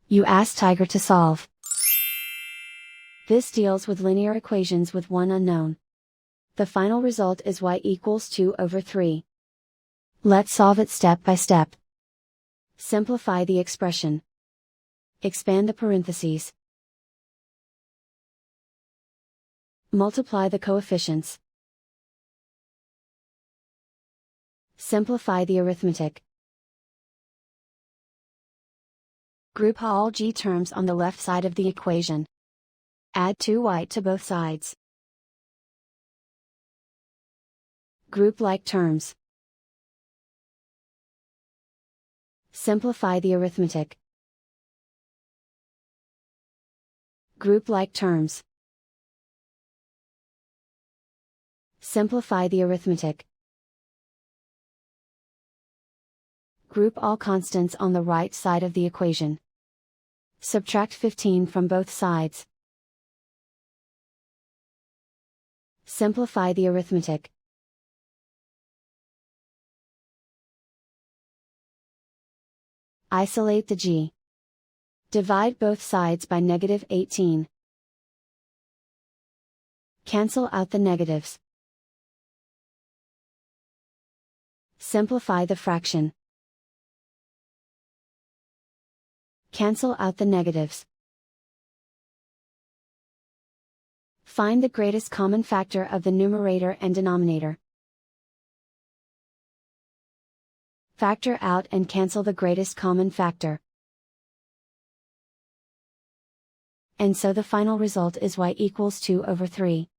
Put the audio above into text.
You ask Tiger to solve. This deals with linear equations with one unknown. The final result is y equals 2/3. Let's solve it step by step. Simplify the expression. Expand the parentheses. Multiply the coefficients. Simplify the arithmetic. Group all g terms on the left side of the equation. Add 2y to both sides. Group like terms. Simplify the arithmetic. Group like terms. Simplify the arithmetic. Group all constants on the right side of the equation. Subtract 15 from both sides. Simplify the arithmetic. Isolate the g. Divide both sides by -18. Cancel out the negatives. Simplify the fraction. Cancel out the negatives. Find the greatest common factor of the numerator and denominator. Factor out and cancel the greatest common factor. And so the final result is y equals 2/3.